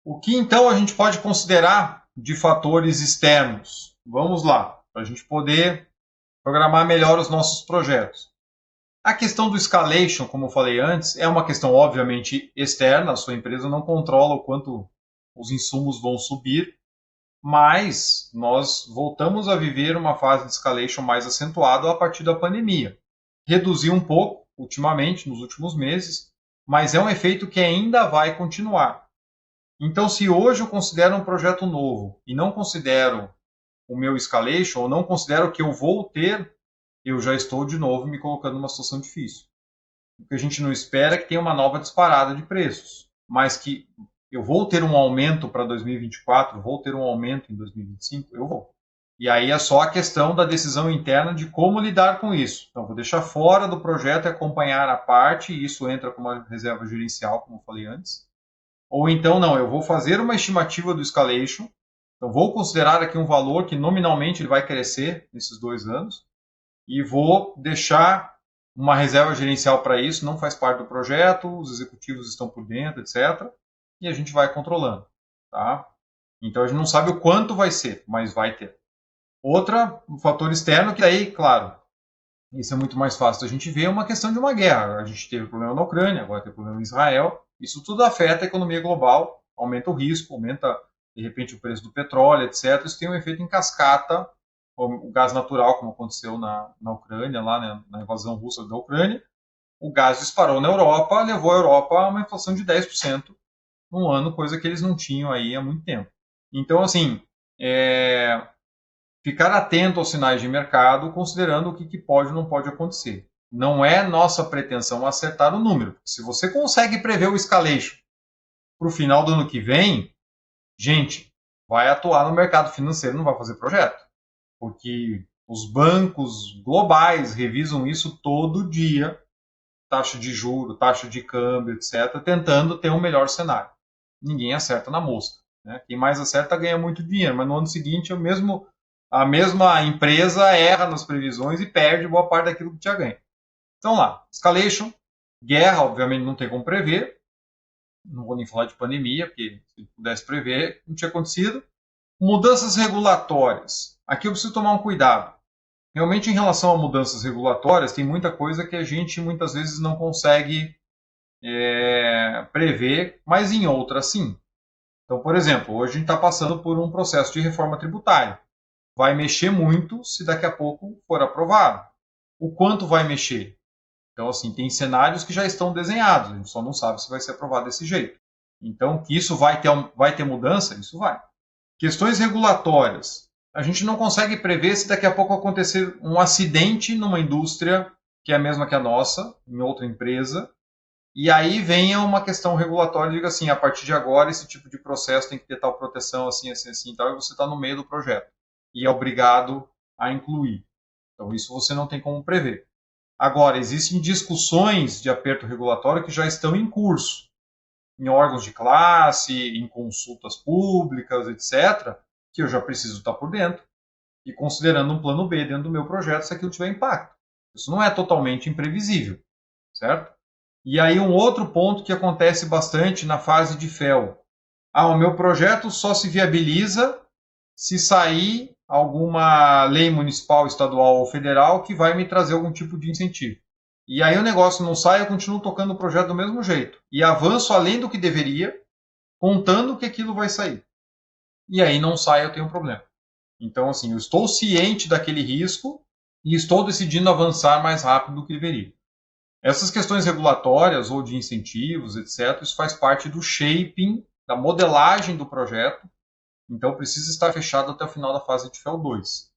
O que então a gente pode considerar de fatores externos? Vamos lá, para a gente poder programar melhor os nossos projetos. A questão do escalation, como eu falei antes, é uma questão obviamente externa, a sua empresa não controla o quanto os insumos vão subir, mas nós voltamos a viver uma fase de escalation mais acentuada a partir da pandemia. Reduziu um pouco, ultimamente, nos últimos meses, mas é um efeito que ainda vai continuar. Então, se hoje eu considero um projeto novo e não considero o meu escalation, ou não considero que eu vou ter, eu já estou de novo me colocando numa situação difícil. O que a gente não espera é que tenha uma nova disparada de preços, mas que eu vou ter um aumento para 2024, vou ter um aumento em 2025, eu vou. E aí é só a questão da decisão interna de como lidar com isso. Então, vou deixar fora do projeto e acompanhar a parte, e isso entra como uma reserva gerencial, como eu falei antes. Ou então, não, eu vou fazer uma estimativa do escalation, então vou considerar aqui um valor que nominalmente ele vai crescer nesses 2 anos, e vou deixar uma reserva gerencial para isso, não faz parte do projeto, os executivos estão por dentro, etc. E a gente vai controlando. Tá? Então a gente não sabe o quanto vai ser, mas vai ter. Um fator externo, que daí, claro, isso é muito mais fácil a gente ver, é uma questão de uma guerra. A gente teve problema na Ucrânia, agora tem problema em Israel. Isso tudo afeta a economia global, aumenta o risco, aumenta, de repente, o preço do petróleo, etc. Isso tem um efeito em cascata, o gás natural, como aconteceu na Ucrânia, lá, né, na invasão russa da Ucrânia. O gás disparou na Europa, levou a Europa a uma inflação de 10% num ano, coisa que eles não tinham aí há muito tempo. Então, assim, ficar atento aos sinais de mercado, considerando o que pode ou não pode acontecer. Não é nossa pretensão acertar o número. Se você consegue prever o escalation para o final do ano que vem, gente, vai atuar no mercado financeiro, não vai fazer projeto. Porque os bancos globais revisam isso todo dia, taxa de juro, taxa de câmbio, etc., tentando ter um melhor cenário. Ninguém acerta na mosca. Né? Quem mais acerta ganha muito dinheiro, mas no ano seguinte a mesma empresa erra nas previsões e perde boa parte daquilo que tinha ganho. Então lá, escalation, guerra, obviamente não tem como prever, não vou nem falar de pandemia, porque se pudesse prever, não tinha acontecido. Mudanças regulatórias. Aqui eu preciso tomar um cuidado. Realmente, em relação a mudanças regulatórias, tem muita coisa que a gente muitas vezes não consegue prever, mas em outras sim. Então, por exemplo, hoje a gente está passando por um processo de reforma tributária. Vai mexer muito se daqui a pouco for aprovado. O quanto vai mexer? Então, assim, tem cenários que já estão desenhados, a gente só não sabe se vai ser aprovado desse jeito. Então, que isso vai ter mudança? Isso vai. Questões regulatórias. A gente não consegue prever se daqui a pouco acontecer um acidente numa indústria que é a mesma que a nossa, em outra empresa, e aí venha uma questão regulatória e diga assim, a partir de agora esse tipo de processo tem que ter tal proteção, assim, assim, assim, tal, e você está no meio do projeto e é obrigado a incluir. Então isso você não tem como prever. Agora, existem discussões de aperto regulatório que já estão em curso, em órgãos de classe, em consultas públicas, etc., que eu já preciso estar por dentro e considerando um plano B dentro do meu projeto se aquilo tiver impacto. Isso não é totalmente imprevisível, certo? E aí um outro ponto que acontece bastante na fase de FEL. O meu projeto só se viabiliza se sair alguma lei municipal, estadual ou federal que vai me trazer algum tipo de incentivo. E aí o negócio não sai, eu continuo tocando o projeto do mesmo jeito. E avanço além do que deveria, contando que aquilo vai sair. E aí não sai, eu tenho um problema. Então, assim, eu estou ciente daquele risco e estou decidindo avançar mais rápido do que deveria. Essas questões regulatórias ou de incentivos, etc., isso faz parte do shaping, da modelagem do projeto. Então, precisa estar fechado até o final da fase de FEL 2.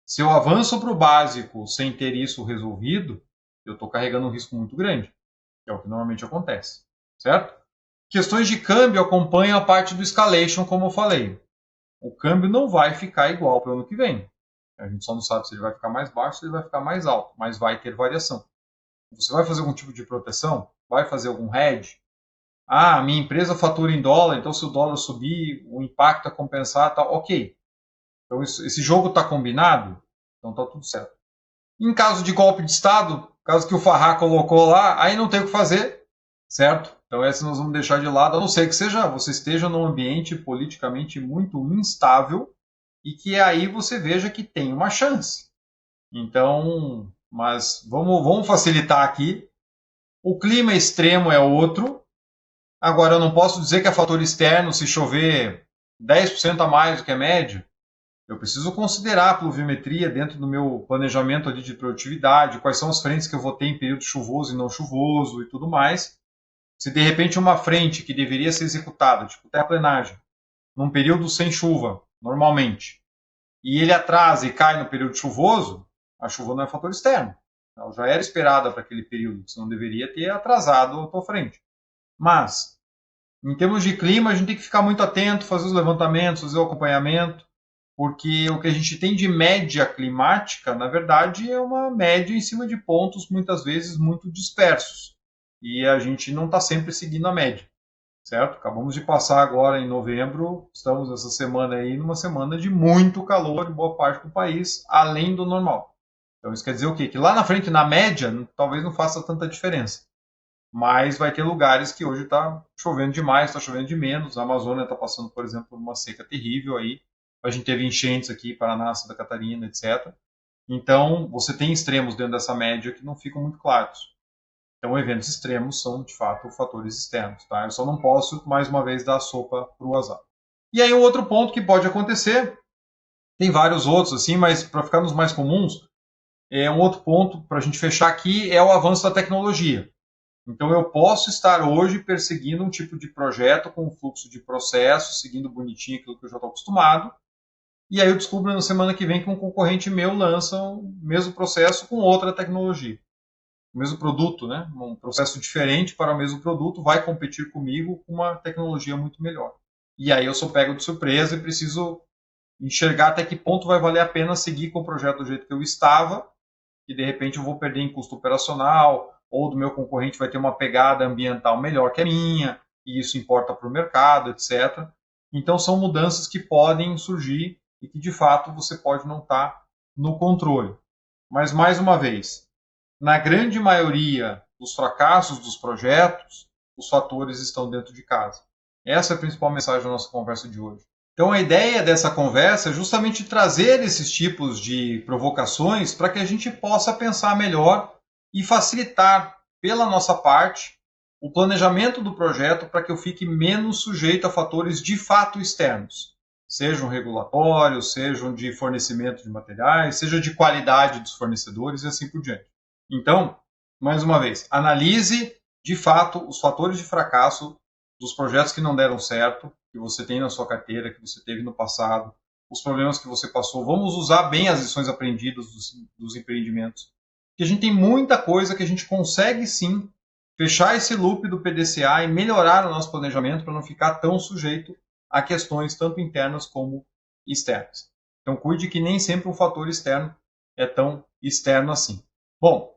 Se eu avanço para o básico sem ter isso resolvido, eu estou carregando um risco muito grande, que é o que normalmente acontece, certo? Questões de câmbio acompanham a parte do escalation, como eu falei. O câmbio não vai ficar igual para o ano que vem. A gente só não sabe se ele vai ficar mais baixo ou se ele vai ficar mais alto, mas vai ter variação. Você vai fazer algum tipo de proteção? Vai fazer algum hedge? Minha empresa fatura em dólar, então se o dólar subir, o impacto é compensar, tá ok. Então esse jogo está combinado, então está tudo certo. Em caso de golpe de Estado, caso que o Farrah colocou lá, aí não tem o que fazer, certo? Então essa nós vamos deixar de lado, a não ser que você esteja num ambiente politicamente muito instável e que aí você veja que tem uma chance. Então, mas vamos facilitar aqui. O clima extremo é outro. Agora, eu não posso dizer que é fator externo se chover 10% a mais do que a média. Eu preciso considerar a pluviometria dentro do meu planejamento ali de produtividade, quais são as frentes que eu vou ter em período chuvoso e não chuvoso e tudo mais. Se de repente uma frente que deveria ser executada, tipo terraplenagem, num período sem chuva, normalmente, e ele atrasa e cai no período chuvoso, a chuva não é fator externo. Ela já era esperada para aquele período, você não deveria ter atrasado a tua frente. Mas, em termos de clima, a gente tem que ficar muito atento, fazer os levantamentos, fazer o acompanhamento, porque o que a gente tem de média climática, na verdade, é uma média em cima de pontos, muitas vezes, muito dispersos. E a gente não está sempre seguindo a média, certo? Acabamos de passar agora em novembro, estamos essa semana aí numa semana de muito calor em boa parte do país, além do normal. Então isso quer dizer o quê? Que lá na frente, na média, talvez não faça tanta diferença. Mas vai ter lugares que hoje está chovendo demais, está chovendo de menos. A Amazônia está passando, por exemplo, por uma seca terrível aí. A gente teve enchentes aqui, Paraná, Santa Catarina, etc. Então, você tem extremos dentro dessa média que não ficam muito claros. Então, eventos extremos são, de fato, fatores externos. Tá? Eu só não posso, mais uma vez, dar a sopa para o azar. E aí, um outro ponto que pode acontecer, tem vários outros, assim, mas para ficar nos mais comuns, um outro ponto para a gente fechar aqui é o avanço da tecnologia. Então, eu posso estar hoje perseguindo um tipo de projeto com um fluxo de processo, seguindo bonitinho aquilo que eu já estou acostumado, e aí eu descubro na semana que vem que um concorrente meu lança o mesmo processo com outra tecnologia. O mesmo produto, né? Um processo diferente para o mesmo produto, vai competir comigo com uma tecnologia muito melhor. E aí eu sou pego de surpresa e preciso enxergar até que ponto vai valer a pena seguir com o projeto do jeito que eu estava, e de repente eu vou perder em custo operacional, ou do meu concorrente vai ter uma pegada ambiental melhor que a minha, e isso importa para o mercado, etc. Então são mudanças que podem surgir e que de fato você pode não estar no controle. Mas mais uma vez, na grande maioria dos fracassos dos projetos, os fatores estão dentro de casa. Essa é a principal mensagem da nossa conversa de hoje. Então a ideia dessa conversa é justamente trazer esses tipos de provocações para que a gente possa pensar melhor e facilitar, pela nossa parte, o planejamento do projeto para que eu fique menos sujeito a fatores de fato externos, sejam regulatórios, sejam de fornecimento de materiais, seja de qualidade dos fornecedores e assim por diante. Então, mais uma vez, analise de fato os fatores de fracasso dos projetos que não deram certo, que você tem na sua carteira, que você teve no passado, os problemas que você passou. Vamos usar bem as lições aprendidas dos empreendimentos. Porque a gente tem muita coisa que a gente consegue sim fechar esse loop do PDCA e melhorar o nosso planejamento para não ficar tão sujeito a questões tanto internas como externas. Então cuide que nem sempre um fator externo é tão externo assim. Bom,